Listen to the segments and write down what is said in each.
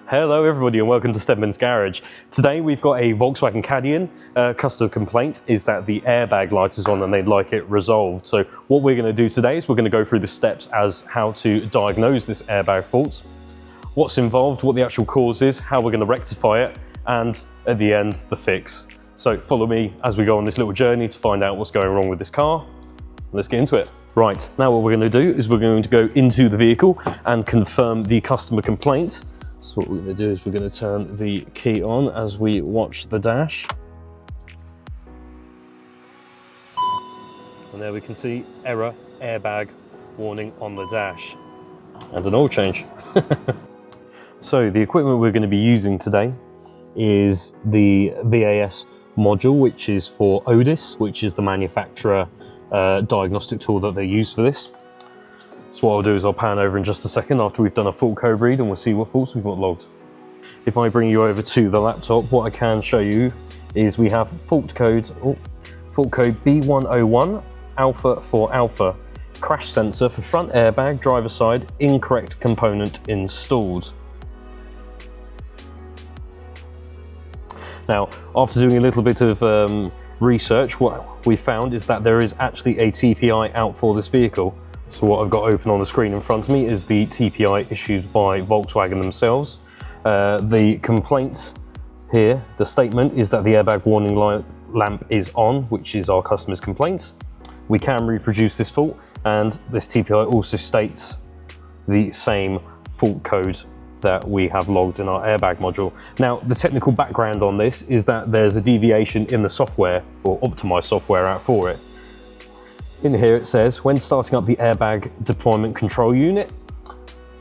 Hello everybody and welcome to Stedmans Garage. Today we've got a Volkswagen Caddy in. Customer complaint is that the airbag light is on and they'd like it resolved. So what we're going to do today is we're going to go through the steps as how to diagnose this airbag fault, what's involved, what the actual cause is, how we're going to rectify it, and at the end, the fix. So follow me as we go on this little journey to find out what's going wrong with this car. Let's get into it. Right, now what we're going to do is we're going to go into the vehicle and confirm the customer complaint. So what we're going to do is we're going to turn the key on as we watch the dash. And there we can see error airbag warning on the dash. And an oil change. So the equipment we're going to be using today is the VAS module, which is for Otis, which is the manufacturer diagnostic tool that they use for this. So what I'll do is I'll pan over in just a second after we've done a fault code read and we'll see what faults we've got logged. If I bring you over to the laptop, what I can show you is we have fault code B101 alpha for alpha, crash sensor for front airbag, driver side, incorrect component installed. Now, after doing a little bit of research, what we found is that there is actually a TPI out for this vehicle. So what I've got open on the screen in front of me is the TPI issued by Volkswagen themselves. The complaint here, the statement is that the airbag warning light lamp is on, which is our customer's complaint. We can reproduce this fault, and this TPI also states the same fault code that we have logged in our airbag module. Now, the technical background on this is that there's a deviation in the software or optimized software out for it. In here it says, when starting up the airbag deployment control unit,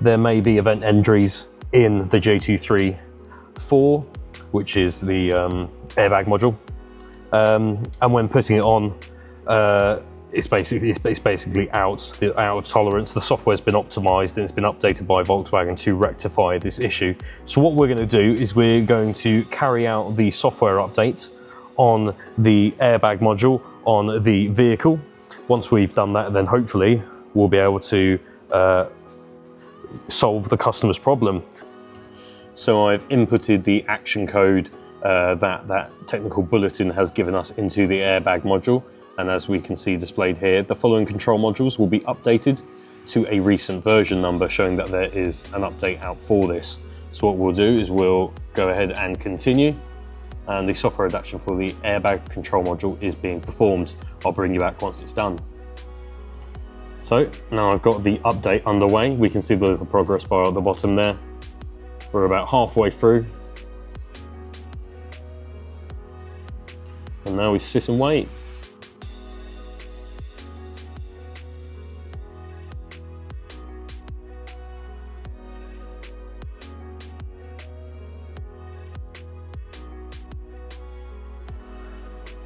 there may be event entries in the J234, which is the airbag module. And when putting it on, it's basically out of tolerance. The software's been optimized and it's been updated by Volkswagen to rectify this issue. So what we're going to do is we're going to carry out the software update on the airbag module on the vehicle. Once we've done that, then hopefully we'll be able to solve the customer's problem. So I've inputted the action code that technical bulletin has given us into the airbag module. And as we can see displayed here, the following control modules will be updated to a recent version number, showing that there is an update out for this. So what we'll do is we'll go ahead and continue. And the software adaptation for the airbag control module is being performed. I'll bring you back once it's done. So now I've got the update underway. We can see the little progress bar at the bottom there. We're about halfway through. And now we sit and wait.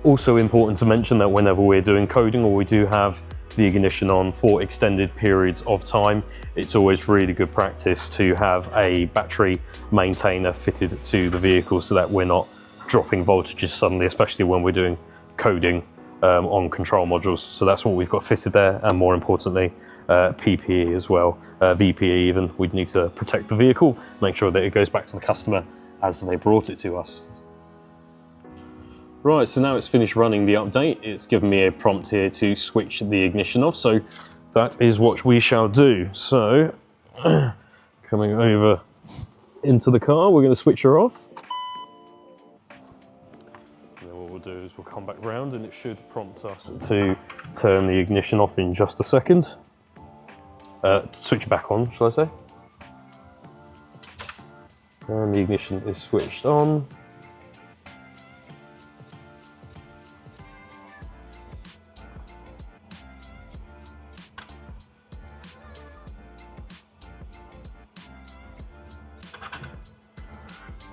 Also important to mention that whenever we're doing coding or we do have the ignition on for extended periods of time, it's always really good practice to have a battery maintainer fitted to the vehicle so that we're not dropping voltages suddenly, especially when we're doing coding on control modules. So that's what we've got fitted there, and more importantly, PPE as well, VPE even. We'd need to protect the vehicle, make sure that it goes back to the customer as they brought it to us. Right, so now it's finished running the update. It's given me a prompt here to switch the ignition off, so that is what we shall do. So, coming over into the car, we're going to switch her off. And then what we'll do is we'll come back round and it should prompt us to turn the ignition off in just a second. Switch it back on, shall I say. And the ignition is switched on.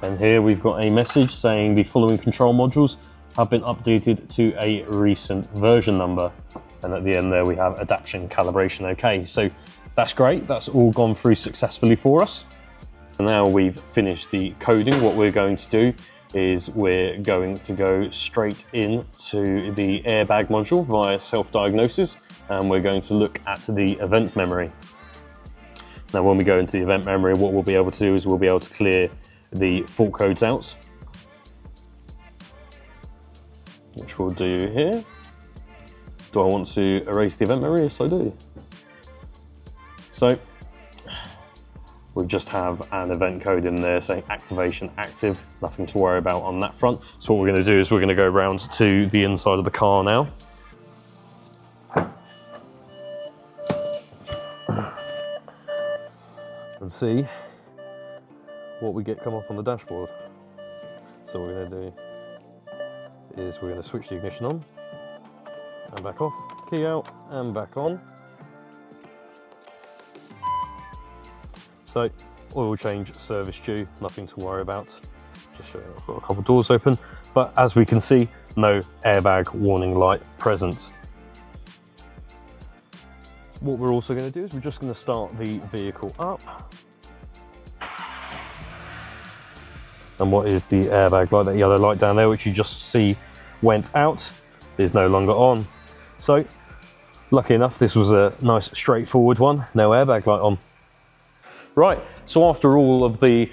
And here we've got a message saying the following control modules have been updated to a recent version number. And at the end there we have adaptation calibration okay. So that's great, that's all gone through successfully for us. And now we've finished the coding, what we're going to do is we're going to go straight into the airbag module via self-diagnosis, and we're going to look at the event memory. Now when we go into the event memory, what we'll be able to do is we'll be able to clear the fault codes out, which we'll do here. Do I want to erase the event memory? Yes, I do. So we just have an event code in there saying activation active, nothing to worry about on that front. So what we're going to do is we're going to go round to the inside of the car now. And see what we get come up on the dashboard. So what we're going to do is we're going to switch the ignition on and back off, key out and back on. So oil change, service due, nothing to worry about. Just showing I've got a couple of doors open, but as we can see, no airbag warning light present. What we're also going to do is we're just going to start the vehicle up. And what is the airbag light? That yellow light down there, which you just see went out, is no longer on. So, lucky enough, this was a nice straightforward one. No airbag light on. Right, so after all of the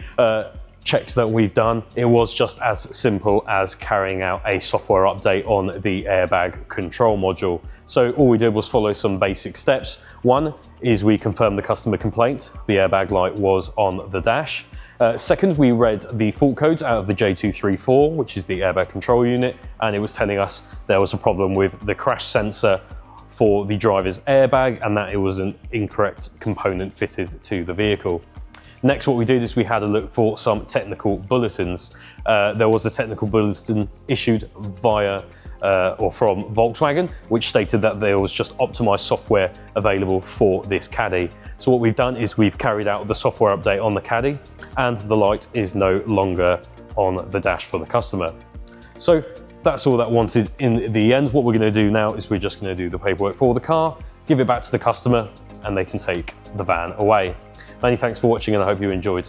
checks that we've done, it was just as simple as carrying out a software update on the airbag control module. So all we did was follow some basic steps. One is we confirmed the customer complaint. The airbag light was on the dash. Second, we read the fault codes out of the J234, which is the airbag control unit, and it was telling us there was a problem with the crash sensor for the driver's airbag and that it was an incorrect component fitted to the vehicle. Next, what we did is we had a look for some technical bulletins. There was a technical bulletin issued via or from Volkswagen, which stated that there was just optimized software available for this Caddy. So what we've done is we've carried out the software update on the Caddy and the light is no longer on the dash for the customer. So that's all that wanted in the end. What we're going to do now is we're just going to do the paperwork for the car, give it back to the customer, and they can take the van away. Many thanks for watching and I hope you enjoyed.